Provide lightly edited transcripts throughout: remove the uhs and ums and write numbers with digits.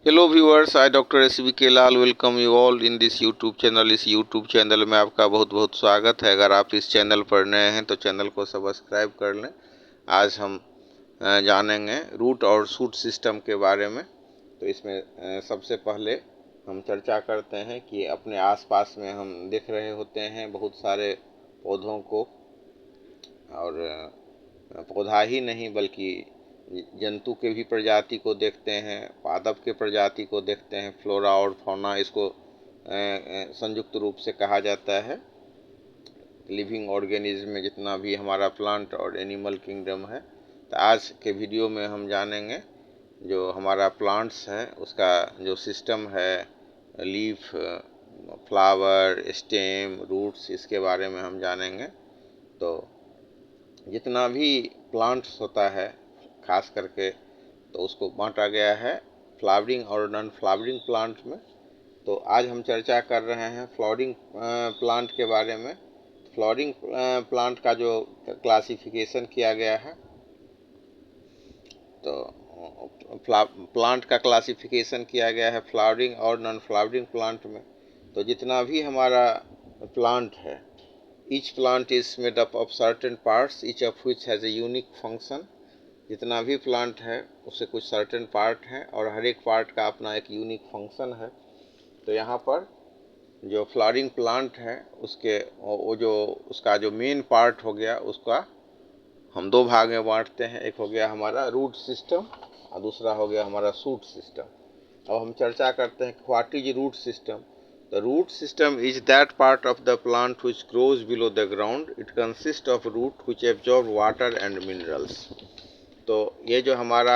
Hello viewers, I doctor S K Lal welcome you all in this YouTube channel. इस YouTube channel में आपका बहुत बहुत स्वागत है। अगर आप इस चैनल पर नए हैं तो चैनल को सब्सक्राइब कर लें। आज हम जानेंगे रूट और शूट सिस्टम के बारे में। तो इसमें सबसे पहले हम चर्चा करते हैं कि अपने आसपास में हम देख रहे होते हैं बहुत सारे पौधों को, और पौधा ही नहीं बल्कि जंतु के भी प्रजाति को देखते हैं, पादप के प्रजाति को देखते हैं। फ्लोरा और फौना इसको संयुक्त रूप से कहा जाता है। लिविंग ऑर्गेनिज्म में जितना भी हमारा प्लांट और एनिमल किंगडम है। तो आज के वीडियो में हम जानेंगे जो हमारा प्लांट्स है उसका जो सिस्टम है, लीफ, फ्लावर, स्टेम, रूट्स, इसके बारे में हम जानेंगे। तो जितना भी प्लांट्स होता है खास करके तो उसको बांटा गया है फ्लावरिंग और नॉन फ्लावरिंग प्लांट में। तो आज हम चर्चा कर रहे हैं फ्लावरिंग प्लांट के बारे में। फ्लावरिंग प्लांट का जो क्लासिफिकेशन किया गया है, तो प्लांट का क्लासिफिकेशन किया गया है फ्लावरिंग और नॉन फ्लावरिंग प्लांट में। तो जितना भी हमारा प्लांट है, each plant is made up of certain parts each of which has a unique function. जितना भी प्लांट है उससे कुछ सर्टेन पार्ट हैं और हर एक पार्ट का अपना एक यूनिक फंक्शन है। तो यहाँ पर जो फ्लावरिंग प्लांट है उसके वो जो उसका जो मेन पार्ट हो गया उसका हम दो भाग में बांटते हैं। एक हो गया हमारा रूट सिस्टम और दूसरा हो गया हमारा शूट सिस्टम। अब हम चर्चा करते हैं what is root system. The root system is that part of the plant which grows below the ground. It consists of root which absorb water and minerals. तो ये जो हमारा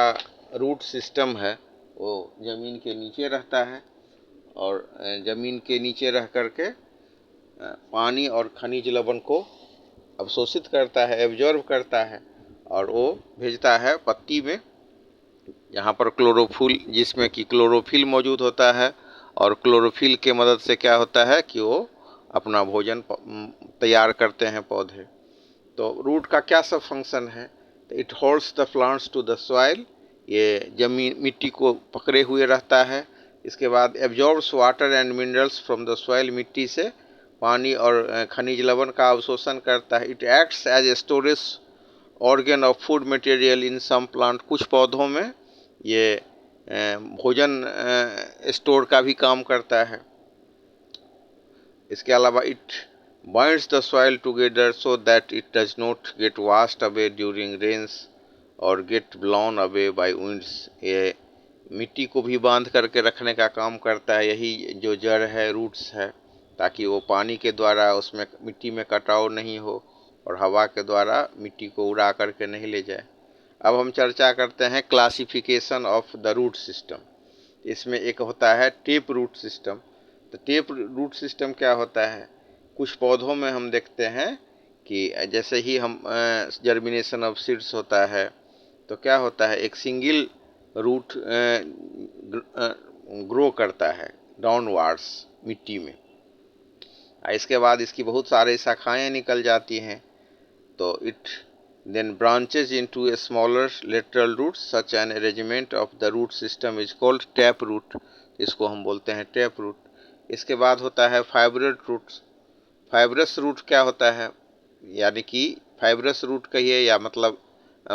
रूट सिस्टम है वो ज़मीन के नीचे रहता है और ज़मीन के नीचे रह करके पानी और खनिज लवण को अवशोषित करता है, एब्जॉर्ब करता है और वो भेजता है पत्ती में, यहाँ पर क्लोरोफिल, जिसमें कि क्लोरोफिल मौजूद होता है। और क्लोरोफिल के मदद से क्या होता है कि वो अपना भोजन तैयार करते हैं पौधे। तो रूट का क्या सब फंक्शन है? तो it holds the plants to the soil, ये जमीन मिट्टी को पकड़े हुए रहता है। इसके बाद absorbs water and minerals from the soil, मिट्टी से पानी और खनिज लवण का अवशोषण करता है। It acts as a storage organ of food material in some plant, कुछ पौधों में ये भोजन स्टोर का भी काम करता है। इसके अलावा it binds the soil together so that it does not get washed away during rains or get blown away by winds. ये मिट्टी को भी बांध करके रखने का काम करता है, यही जो जड़ है, रूट्स है, ताकि वो पानी के द्वारा उसमें मिट्टी में कटाव नहीं हो और हवा के द्वारा मिट्टी को उड़ा करके नहीं ले जाए। अब हम चर्चा करते हैं classification of the root system. इसमें एक होता है टेप रूट सिस्टम। तो टेप रूट सिस्टम क्या होता है? कुछ पौधों में हम देखते हैं कि जैसे ही हम जर्मिनेशन ऑफ सीड्स होता है तो क्या होता है, एक सिंगल रूट ग्रो करता है डाउनवार्ड्स मिट्टी में। इसके बाद इसकी बहुत सारे शाखाएं निकल जाती हैं। तो it then branches into a smaller lateral roots. Such an arrangement of the root system is called tap root. इसको हम बोलते हैं टैप रूट। इसके बाद होता है फाइब्रस रूट्स। फाइब्रस रूट क्या होता है? यानी कि फाइब्रस रूट कहिए या मतलब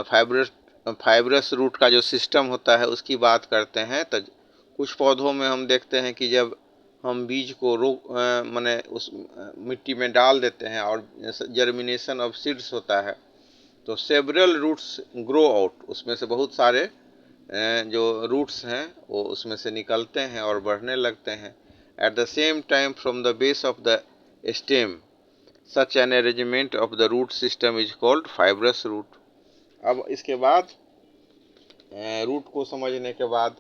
फाइब्रस रूट का जो सिस्टम होता है उसकी बात करते हैं। तो कुछ पौधों में हम देखते हैं कि जब हम बीज को माने उस मिट्टी में डाल देते हैं और जर्मिनेशन ऑफ सीड्स होता है तो सेवरल रूट्स ग्रो आउट, उसमें से बहुत सारे जो रूट्स हैं वो उसमें से निकलते हैं और बढ़ने लगते हैं। At the same time from the base of the stem such an arrangement of the root system is called fibrous root. अब इसके बाद रूट को समझने के बाद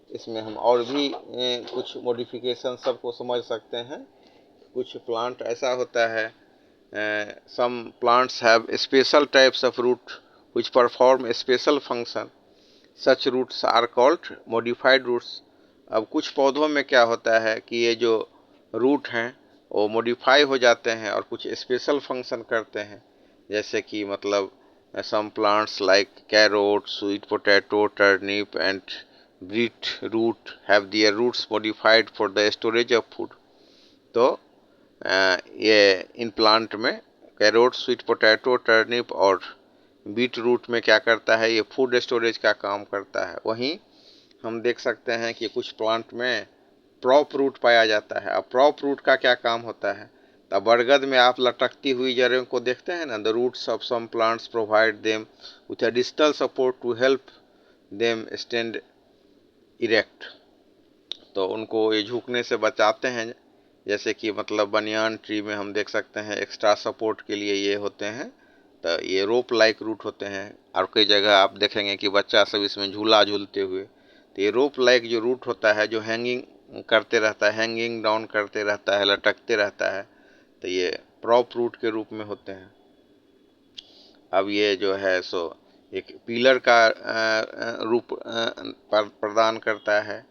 इसमें हम और भी कुछ मॉडिफिकेशन सबको समझ सकते हैं। कुछ प्लांट ऐसा होता है, some plants have special types of root which perform a special function. Such roots are called modified roots. अब कुछ पौधों में क्या होता है कि ये जो रूट हैं वो मॉडिफाई हो जाते हैं और कुछ स्पेशल फंक्शन करते हैं। जैसे कि मतलब some plants like carrot, sweet potato, turnip and beet root have their roots modified for the storage of food. तो ये इन प्लांट में कैरोट, स्वीट पोटैटो, टर्निप और बीट रूट में क्या करता है, ये फूड स्टोरेज का काम करता है। वहीं हम देख सकते हैं कि कुछ प्लांट में प्रॉप रूट पाया जाता है। अब प्रॉप रूट का क्या काम होता है, तो बरगद में आप लटकती हुई जड़ों को देखते हैं ना, the roots of some plants provide them with additional support to help them stand erect. तो उनको ये झुकने से बचाते हैं। जैसे कि मतलब बनियान ट्री में हम देख सकते हैं एक्स्ट्रा सपोर्ट के लिए ये होते हैं, तो ये रोप लाइक रूट होते हैं। और कई जगह आप देखेंगे कि बच्चा सब इसमें झूला झूलते हुए, तो ये रोप लाइक जो रूट होता है, जो हैंगिंग करते रहता है, हैंगिंग डाउन करते रहता है, लटकते रहता है, तो ये प्रॉप रूट के रूप में होते हैं। अब ये जो है सो एक पिलर का रूप प्रदान करता है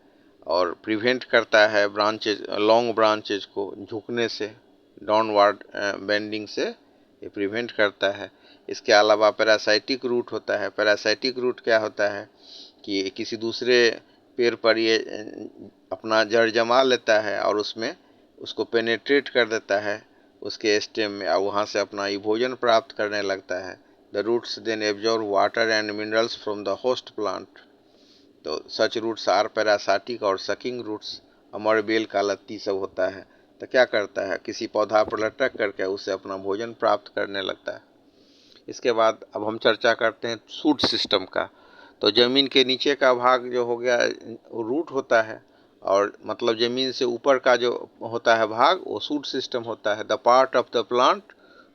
और प्रिवेंट करता है ब्रांचेज, लॉन्ग ब्रांचेज को झुकने से, डाउनवर्ड बेंडिंग से ये प्रिवेंट करता है। इसके अलावा पैरासाइटिक रूट होता है। पैरासाइटिक रूट क्या होता है कि किसी दूसरे पेड़ पर ये अपना जड़ जमा लेता है और उसमें उसको पेनेट्रेट कर देता है उसके स्टेम में, और वहाँ से अपना ये भोजन प्राप्त करने लगता है। The roots then absorb water and minerals from the host plant. तो सच रूट्स आर पैरासाइटिक और सकिंग रूट्स। अमर बेल का लत्ती सब होता है, तो क्या करता है, किसी पौधा पर लटक करके उससे अपना भोजन प्राप्त करने लगता है। इसके बाद अब हम चर्चा करते हैं शूट सिस्टम का। तो ज़मीन के नीचे का भाग जो हो गया रूट होता है, और मतलब ज़मीन से ऊपर का जो होता है भाग वो शूट सिस्टम होता है। The part of the plant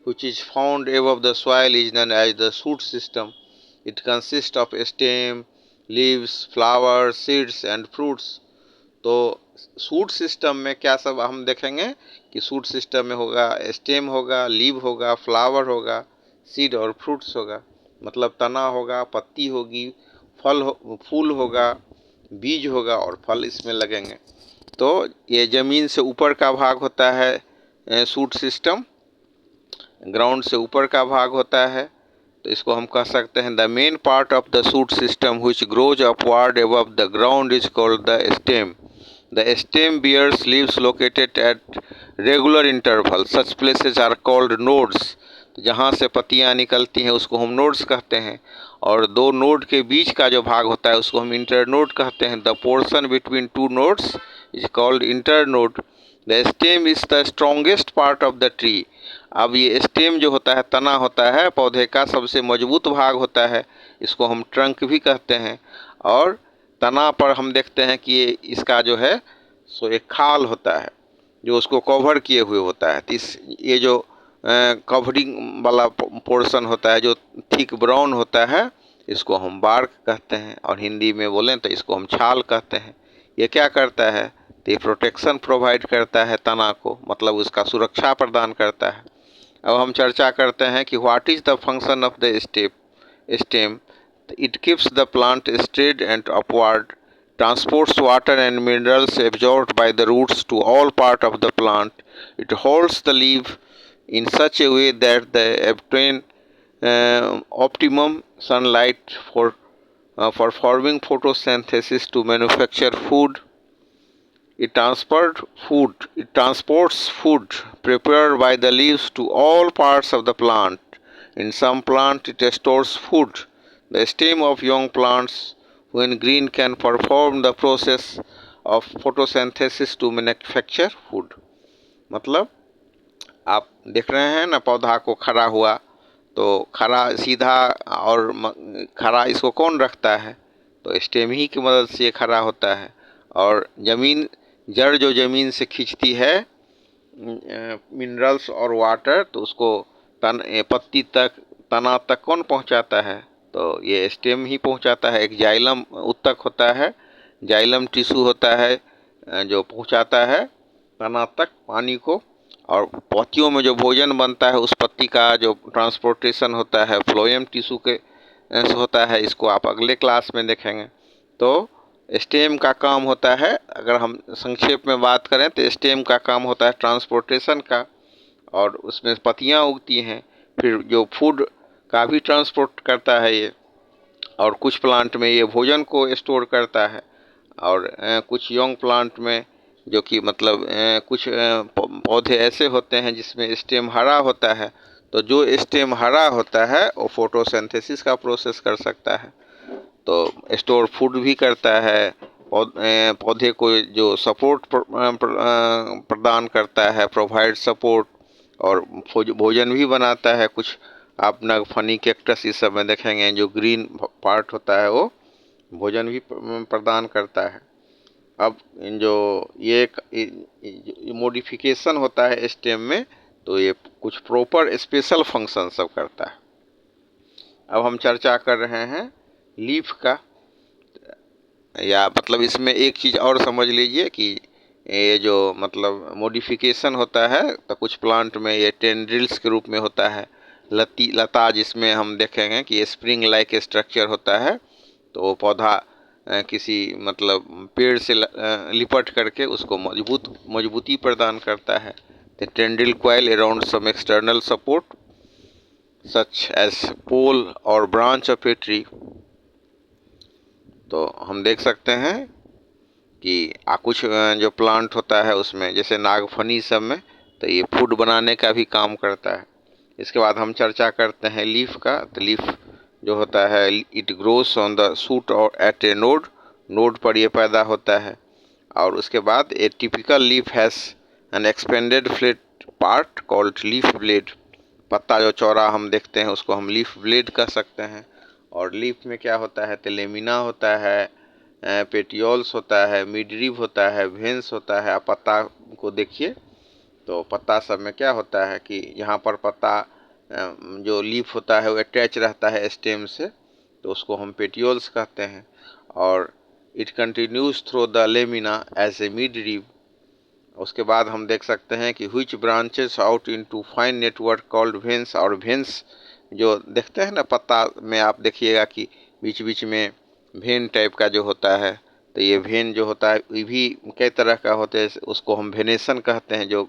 which is found above the soil is known as the shoot system. It consists of stem, leaves, flowers, seeds and fruits. तो शूट सिस्टम में क्या सब हम देखेंगे कि शूट सिस्टम में होगा, स्टेम होगा, लीव होगा, फ्लावर होगा, सीड और फ्रूट्स होगा। मतलब तना होगा, पत्ती होगी, फूल होगा, बीज होगा और फल इसमें लगेंगे। तो ये ज़मीन से ऊपर का भाग होता है शूट सिस्टम, ग्राउंड से ऊपर का भाग होता है। तो इसको हम कह सकते हैं the main part of the shoot system which grows upward above the ground is called the stem. The stem bears leaves located at regular intervals. Such places are called nodes. जहाँ से पत्तियाँ निकलती हैं उसको हम नोड्स कहते हैं, और दो नोड के बीच का जो भाग होता है उसको हम इंटरनोड कहते हैं। The portion between two nodes is called internode. The stem is the strongest part of the tree. अब ये स्टेम जो होता है, तना होता है, पौधे का सबसे मजबूत भाग होता है, इसको हम ट्रंक भी कहते हैं। और तना पर हम देखते हैं कि ये इसका जो है सो एक खाल होता है जो उसको कवर किए हुए होता है। तो ये जो कवरिंग वाला पोर्शन होता है जो थिक ब्राउन होता है, इसको हम बार्क कहते हैं, और हिंदी में बोलें तो इसको हम छाल कहते हैं। ये क्या करता है, तो ये प्रोटेक्शन प्रोवाइड करता है तना को, मतलब उसका सुरक्षा प्रदान करता है। अब हम चर्चा करते हैं कि what is the function of the stem. It keeps the plant straight and upward, transports water and minerals absorbed by the roots to all part of the plant. It holds the leaf in such a way that they obtain optimum sunlight for forming photosynthesis to manufacture food. It transports food prepared by the leaves to all parts of the plant. In some plants, it stores food. The stem of young plants, when green, can perform the process of photosynthesis to manufacture food. मतलब आप देख रहे हैं ना पौधा को खड़ा हुआ, तो खड़ा सीधा और खड़ा इसको कौन रखता है, तो स्टेम ही की मदद से खड़ा होता है। और ज़मीन, जड़ जो ज़मीन से खींचती है मिनरल्स और वाटर, तो उसको पत्ती तक, तना तक कौन पहुंचाता है, तो ये स्टेम ही पहुंचाता है। एक जाइलम उत्तक होता है, जाइलम टिश्यू होता है जो पहुंचाता है तना तक पानी को, और पत्तियों में जो भोजन बनता है उस पत्ती का जो ट्रांसपोर्टेशन होता है फ्लोएम टिश्यू के से होता है। इसको आप अगले क्लास में देखेंगे। तो स्टेम का काम होता है, अगर हम संक्षेप में बात करें तो स्टेम का काम होता है ट्रांसपोर्टेशन का, और उसमें पत्तियां उगती हैं। फिर जो फूड का भी ट्रांसपोर्ट करता है ये, और कुछ प्लांट में ये भोजन को स्टोर करता है। और कुछ यंग प्लांट में जो कि मतलब कुछ पौधे ऐसे होते हैं जिसमें स्टेम हरा होता है, तो जो स्टेम हरा होता है वो फोटोसिंथेसिस का प्रोसेस कर सकता है, तो स्टोर फूड भी करता है, पौधे को जो सपोर्ट प्रदान करता है, प्रोवाइड सपोर्ट, और भोजन भी बनाता है। कुछ आप फनी कैक्टस इस सब में देखेंगे जो ग्रीन पार्ट होता है वो भोजन भी प्रदान करता है। अब जो ये मॉडिफिकेशन होता है स्टेम में, तो ये कुछ प्रॉपर स्पेशल फंक्शन सब करता है। अब हम चर्चा कर रहे हैं लीफ का, या मतलब इसमें एक चीज़ और समझ लीजिए कि ये जो मतलब मॉडिफिकेशन होता है तो कुछ प्लांट में ये टेंड्रिल्स के रूप में होता है, लता जिसमें हम देखेंगे कि स्प्रिंग लाइक स्ट्रक्चर होता है, तो वो पौधा किसी मतलब पेड़ से लिपट करके उसको मजबूती प्रदान करता है। The tendril coil around some external support such as pole और branch of a tree। तो हम देख सकते हैं कि कुछ जो प्लांट होता है उसमें जैसे नागफनी सब में, तो ये फूड बनाने का भी काम करता है। इसके बाद हम चर्चा करते हैं लीफ का। तो लीफ जो होता है it grows on the shoot और एट ए नोड, नोड पर ये पैदा होता है। और उसके बाद a typical leaf has an expanded flat part called leaf blade. पत्ता जो चौड़ा हम देखते हैं उसको हम लीफ ब्लेड कह सकते हैं। और लीफ में क्या होता है, तो लेमिना होता है, पेटियोल्स होता है, मिडरिब होता है, वेंस होता है। आप पत्ता को देखिए तो पत्ता सब में क्या होता है कि यहाँ पर पत्ता जो लीफ होता है वो अटैच रहता है स्टेम से, तो उसको हम पेटियोल्स कहते हैं। और it continues through the lamina as a midrib. उसके बाद हम देख सकते हैं कि which branches out into fine network called veins. और वेंस जो देखते हैं ना पत्ता में, आप देखिएगा कि बीच बीच में वेन टाइप का जो होता है, तो ये वेन जो होता है ये भी कई तरह का होता है, उसको हम वेनेशन कहते हैं, जो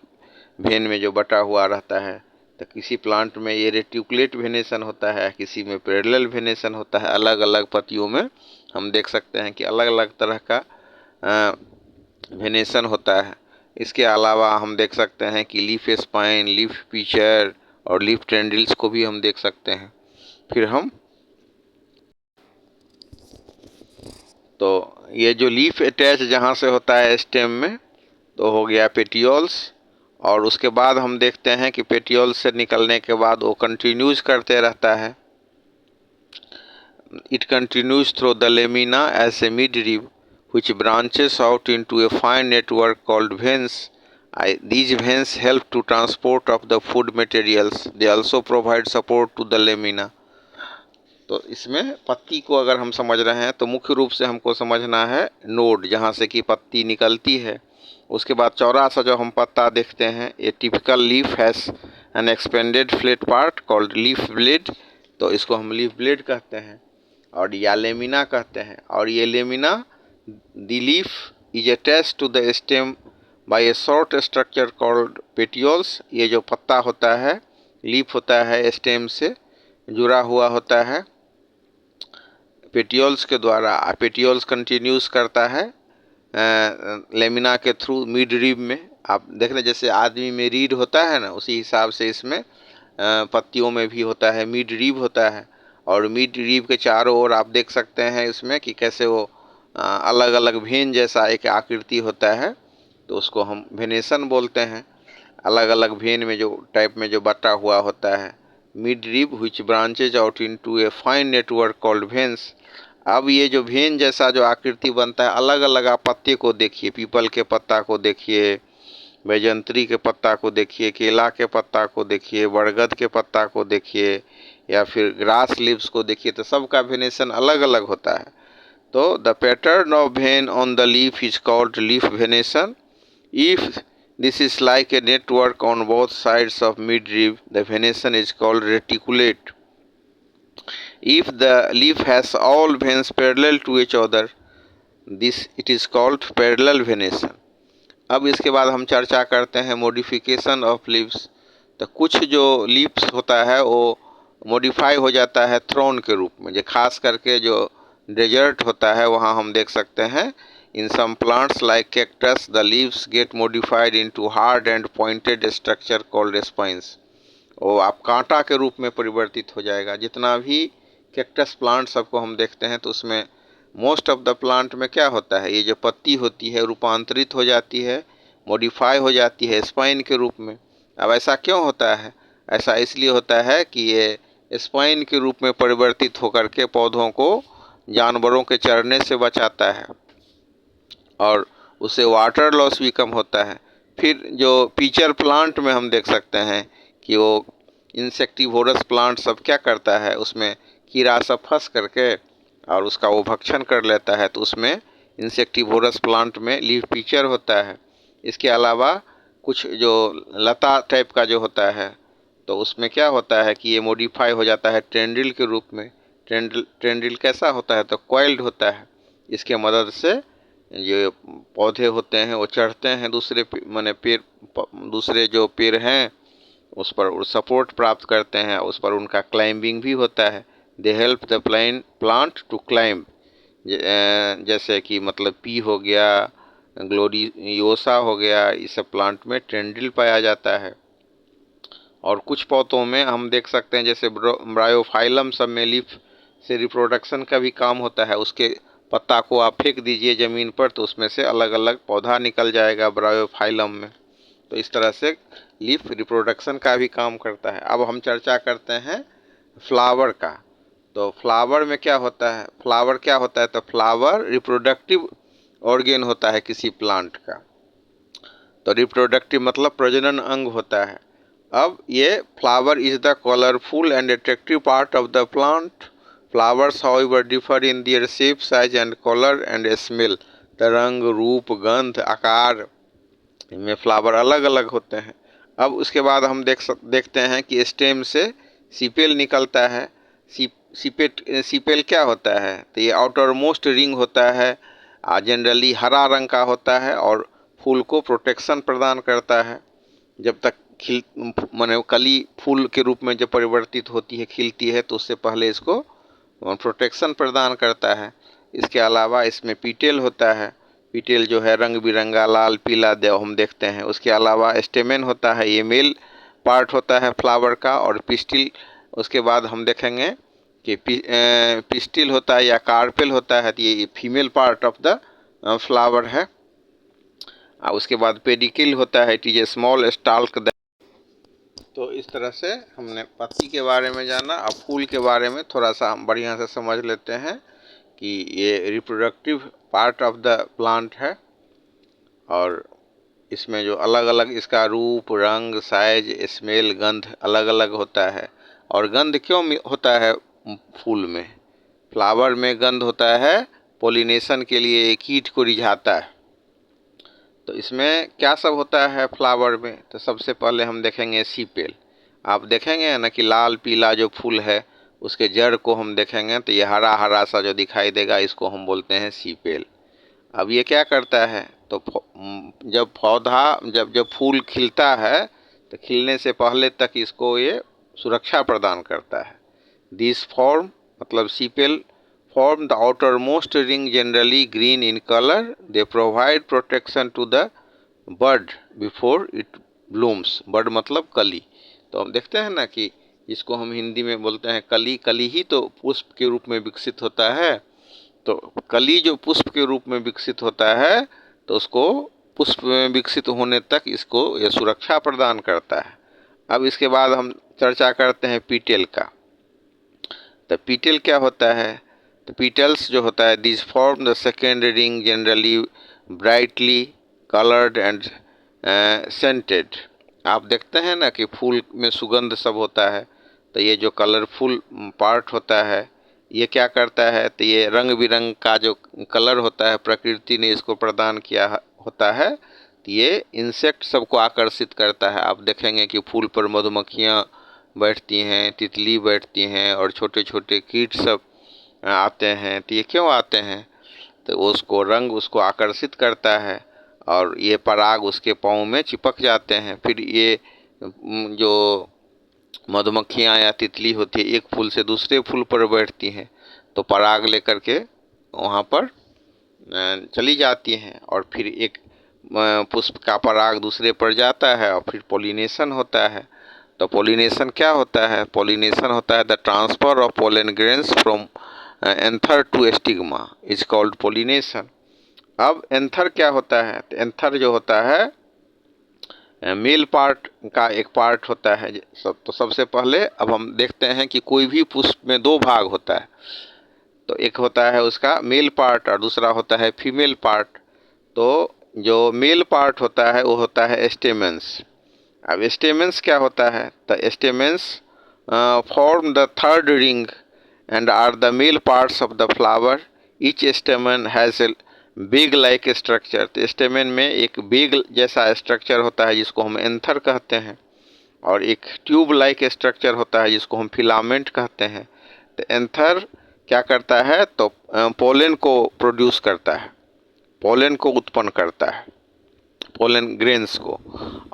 वेन में जो बटा हुआ रहता है। तो किसी प्लांट में ये रेटिकुलेट वेनेशन होता है, किसी में पैरेलल वेनेशन होता है। अलग अलग पत्तियों में हम देख सकते हैं कि अलग अलग तरह का वेनेशन होता है। इसके अलावा हम देख सकते हैं कि लीफ स्पाइन, लीफ पिचर और लीफ टेंड्रिल्स को भी हम देख सकते हैं। फिर हम तो ये जो लीफ अटैच जहाँ से होता है स्टेम में, तो हो गया पेटियोल्स। और उसके बाद हम देखते हैं कि पेटियोल्स से निकलने के बाद वो कंटिन्यूज करते रहता है। It continues through the lamina as a midrib which branches out into a fine network called veins. These veins help to transport of the food materials. They also provide support to the lamina. तो इसमें पत्ती को अगर हम समझ रहे हैं तो मुख्य रूप से हमको समझना है नोड, जहाँ से कि पत्ती निकलती है। उसके बाद चौड़ा सा जो हम पत्ता देखते हैं, ये typical leaf has an expanded flat part called leaf blade, तो इसको हम लीफ ब्लेड कहते हैं और या लेमिना कहते हैं। और ये lamina the leaf is attached to the stem by a short structure called petioles. ये जो पत्ता होता है, लीफ होता है, स्टेम से जुड़ा हुआ होता है पेटियोल्स के द्वारा। पेटियोल्स कंटिन्यूस करता है लेमिना के थ्रू मिड रिब में। आप देख रहे जैसे आदमी में रीढ़ होता है ना, उसी हिसाब से इसमें पत्तियों में भी होता है, मिड रिब होता है। और मिड रिब के चारों ओर आप देख सकते हैं इसमें कि कैसे वो अलग अलग वेन जैसा एक आकृति होता है, तो उसको हम वेनेशन बोलते हैं। अलग अलग वेन में जो टाइप में जो बटा हुआ होता है, mid rib which branches out into a fine network called veins. अब ये जो वेन जैसा जो आकृति बनता है, अलग अलग आप पत्ते को देखिए, पीपल के पत्ता को देखिए, बैजंत्री के पत्ता को देखिए, केला के पत्ता को देखिए, बरगद के पत्ता को देखिए, या फिर ग्रास लीव्स को देखिए, तो सबका वेनेशन अलग अलग होता है। तो the pattern of when on the leaf is called leaf venation. If this is like a network on both sides of midrib, the venation is called reticulate. If the leaf has all veins parallel to each other, this it is called parallel venation. अब इसके बाद हम चर्चा करते हैं modification of leaves. तो कुछ जो लीव्स होता है वो मॉडिफाई हो जाता है थ्रोन के रूप में, जो खास करके जो डेजर्ट होता है वहाँ हम देख सकते हैं In some plants like cactus, the leaves get modified into hard and pointed structure called spines. वो आप कांटा के रूप में परिवर्तित हो जाएगा। जितना भी कैक्टस प्लांट सबको हम देखते हैं तो उसमें मोस्ट ऑफ द प्लांट में क्या होता है, ये जो पत्ती होती है रूपांतरित हो जाती है, मॉडिफाई हो जाती है स्पाइन के रूप में। अब ऐसा क्यों होता है? ऐसा इसलिए होता है कि ये स्पाइन के रूप में परिवर्तित होकर के पौधों को जानवरों के चरने से बचाता है और उससे वाटर लॉस भी कम होता है। फिर जो पीचर प्लांट में हम देख सकते हैं कि वो इंसेक्टिवोरस प्लांट सब क्या करता है, उसमें कीड़ा सब फंस करके और उसका वो भक्षण कर लेता है, तो उसमें इंसेक्टिवोरस प्लांट में लीफ पीचर होता है। इसके अलावा कुछ जो लता टाइप का जो होता है तो उसमें क्या होता है कि ये मॉडिफाई हो जाता है टेंड्रिल के रूप में। टेंड्रिल कैसा होता है तो कॉइल्ड होता है। इसके मदद से ये पौधे होते हैं वो चढ़ते हैं दूसरे माने पेड़, दूसरे जो पेड़ हैं उस पर सपोर्ट प्राप्त करते हैं, उस पर उनका क्लाइंबिंग भी होता है। They help the plant to climb. जैसे कि मतलब पी हो गया, ग्लोरियोसा हो गया, इस सब प्लांट में टेंड्रिल पाया जाता है। और कुछ पौधों में हम देख सकते हैं जैसे ब्रायोफाइलम सब में लीफ से रिप्रोडक्शन का भी काम होता है। उसके पत्ता को आप फेंक दीजिए ज़मीन पर तो उसमें से अलग अलग पौधा निकल जाएगा ब्रायोफाइलम में। तो इस तरह से लीफ रिप्रोडक्शन का भी काम करता है। अब हम चर्चा करते हैं फ्लावर का। तो फ्लावर में क्या होता है, फ्लावर क्या होता है तो फ्लावर रिप्रोडक्टिव ऑर्गेन होता है किसी प्लांट का। तो रिप्रोडक्टिव मतलब प्रजनन अंग होता है। अब ये flower is the colourful and attractive part of the plant. Flowers however differ in their shape, size and colour and smell. तो रंग, रूप, गंध, आकार में फ्लावर अलग अलग होते हैं। अब उसके बाद हम देखते हैं कि स्टेम से सीपेल निकलता है। सीपेल क्या होता है तो ये आउटर मोस्ट रिंग होता है, जनरली हरा रंग का होता है और फूल को प्रोटेक्शन प्रदान करता है। जब तक माने कली फूल के रूप में जब परिवर्तित होती है, खिलती है, तो उससे पहले इसको प्रोटेक्शन प्रदान करता है। इसके अलावा इसमें पीटेल होता है। पीटेल जो है रंग बिरंगा लाल पीला देव हम देखते हैं। उसके अलावा स्टेमेन होता है, ये मेल पार्ट होता है फ्लावर का। और पिस्टिल, उसके बाद हम देखेंगे कि पिस्टिल होता है या कार्पेल होता है, तो ये female part of the flower है। उसके बाद पेडिकिल होता है, it is a small stalk. तो इस तरह से हमने पत्ती के बारे में जाना। अब फूल के बारे में थोड़ा सा हम बढ़िया से समझ लेते हैं कि ये reproductive part of the plant है और इसमें जो अलग अलग इसका रूप, रंग, साइज, स्मेल, गंध अलग अलग होता है। और गंध क्यों होता है फूल में, फ्लावर में गंध होता है पोलिनेशन के लिए, एक कीट को रिझाता है। तो इसमें क्या सब होता है फ्लावर में, तो सबसे पहले हम देखेंगे सीपेल। आप देखेंगे ना कि लाल पीला जो फूल है उसके जड़ को हम देखेंगे तो ये हरा हरा सा जो दिखाई देगा, इसको हम बोलते हैं सीपेल। अब ये क्या करता है तो जब पौधा जब फूल खिलता है तो खिलने से पहले तक इसको ये सुरक्षा प्रदान करता है। दिस फॉर्म मतलब सीपेल form the outermost ring, generally green in color. They provide protection to the bud before it blooms. bud मतलब कली। तो हम देखते हैं ना कि इसको हम हिंदी में बोलते हैं कली। कली ही तो पुष्प के रूप में विकसित होता है। तो कली जो पुष्प के रूप में विकसित होता है तो उसको पुष्प में विकसित होने तक इसको ये सुरक्षा प्रदान करता है। अब इसके बाद हम चर्चा करते हैं पीटेल का। तो पीटेल क्या होता है तो पीटल्स जो होता है, this form the second ring, generally brightly coloured and scented. आप देखते हैं ना कि फूल में सुगंध सब होता है, तो ये जो कलरफुल पार्ट होता है ये क्या करता है तो ये रंग बिरंग का जो कलर होता है प्रकृति ने इसको प्रदान किया होता है, तो ये इंसेक्ट सबको आकर्षित करता है। आप देखेंगे कि फूल पर मधुमक्खियाँ बैठती हैं, तितली बैठती हैं और छोटे छोटे कीट सब आते हैं। तो ये क्यों आते हैं तो उसको रंग उसको आकर्षित करता है और ये पराग उसके पाँव में चिपक जाते हैं। फिर ये जो मधुमक्खियाँ या तितली होती है एक फूल से दूसरे फूल पर बैठती हैं तो पराग लेकर के वहाँ पर चली जाती हैं और फिर एक पुष्प का पराग दूसरे पर जाता है और फिर पोलिनेशन होता है। तो पोलिनेशन क्या होता है? पोलिनेशन होता है the transfer of pollen grains from anther to stigma is called pollination. अब एंथर क्या होता है? तो एंथर जो होता है मेल पार्ट का एक पार्ट होता है। तो सबसे पहले अब हम देखते हैं कि कोई भी पुष्प में दो भाग होता है। तो एक होता है उसका मेल पार्ट और दूसरा होता है फीमेल पार्ट। तो जो मेल पार्ट होता है वो होता है स्टेमेंस। अब स्टेमेंस क्या होता है? तो stamens form the third ring and are the male parts of the flower. Each stamen has a bag like structure. तो स्टेमन में एक बेग जैसा स्ट्रक्चर होता है जिसको हम एंथर कहते हैं, और एक ट्यूब लाइक स्ट्रक्चर होता है जिसको हम फिलामेंट कहते हैं। तो एंथर क्या करता है? तो पोलन को प्रोड्यूस करता है, पोलन को उत्पन्न करता है, पोलन ग्रेन्स को,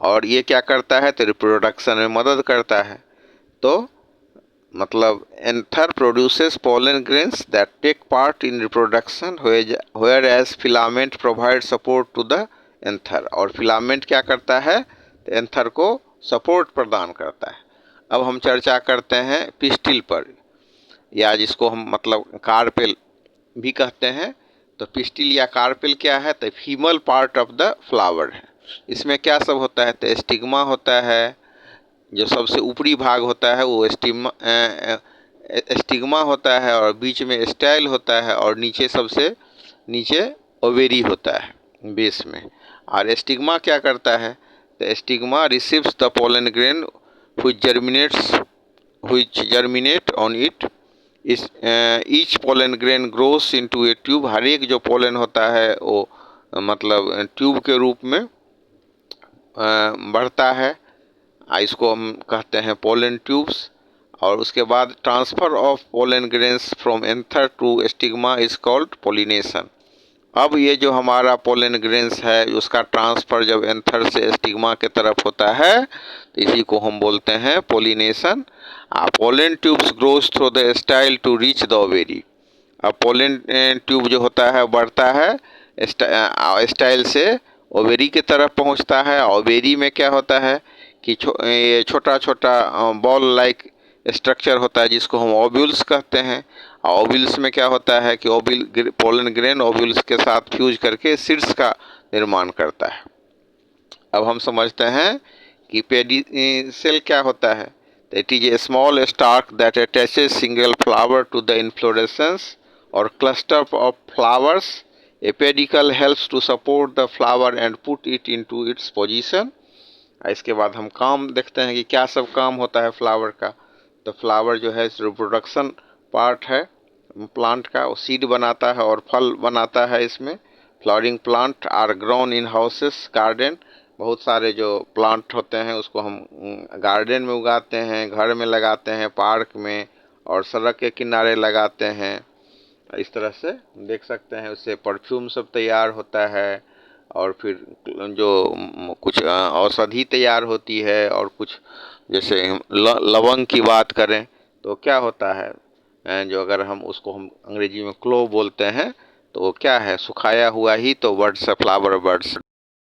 और ये क्या करता है? तो रिप्रोडक्शन में मदद करता है। तो मतलब anther produces pollen grains that take part in reproduction whereas filament provide support to the anther. और फिलामेंट क्या करता है? तो एंथर को सपोर्ट प्रदान करता है। अब हम चर्चा करते हैं पिस्टिल पर, या जिसको हम मतलब कार्पेल भी कहते हैं। तो पिस्टिल या कार्पेल क्या है? तो female part of the flower है। इसमें क्या सब होता है? तो स्टिग्मा होता है, जो सबसे ऊपरी भाग होता है वो स्टिग्मा होता है, और बीच में स्टाइल होता है, और नीचे सबसे नीचे ओवेरी होता है बेस में। और स्टिग्मा क्या करता है? तो stigma receives the pollen grain which germinate on it। इस each pollen grain grows into a tube. हर एक जो पोलन होता है वो मतलब ट्यूब के रूप में बढ़ता है, इसको हम कहते हैं पोलन ट्यूब्स। और उसके बाद transfer of pollen grains from anther to stigma is called pollination. अब ये जो हमारा पोलन ग्रेन्स है उसका ट्रांसफ़र जब एंथर से स्टिग्मा के तरफ होता है तो इसी को हम बोलते हैं pollination. Pollen tubes grows through the style to reach the ovary. अब पोलन ट्यूब जो होता है बढ़ता है स्टाइल से ओवेरी की तरफ पहुंचता है। ओवेरी में क्या होता है कि ये छोटा छोटा बॉल लाइक स्ट्रक्चर होता है जिसको हम ओव्यूल्स कहते हैं। ओव्यूल्स में क्या होता है कि पोलन ग्रेन ओव्यूल्स के साथ फ्यूज करके सीड्स का निर्माण करता है। अब हम समझते हैं कि पेडिसेल क्या होता है। It is a small stalk that attaches single flower to the inflorescence or cluster of flowers. A pedicel helps to support the flower and put it into its position. इसके बाद हम काम देखते हैं कि क्या सब काम होता है फ्लावर का। तो फ्लावर जो है रिप्रोडक्शन पार्ट है प्लांट का, वो सीड बनाता है और फल बनाता है। इसमें flowering plant are grown in houses garden. बहुत सारे जो प्लांट होते हैं उसको हम गार्डन में उगाते हैं, घर में लगाते हैं, पार्क में, और सड़क के किनारे लगाते हैं। इस तरह से देख सकते हैं उससे परफ्यूम सब तैयार होता है, और फिर जो कुछ औषधि तैयार होती है, और कुछ जैसे लवंग की बात करें तो क्या होता है जो अगर हम उसको हम अंग्रेजी में क्लोव बोलते हैं, तो वो क्या है? सुखाया हुआ ही तो बर्ड्स फ्लावर बर्ड्स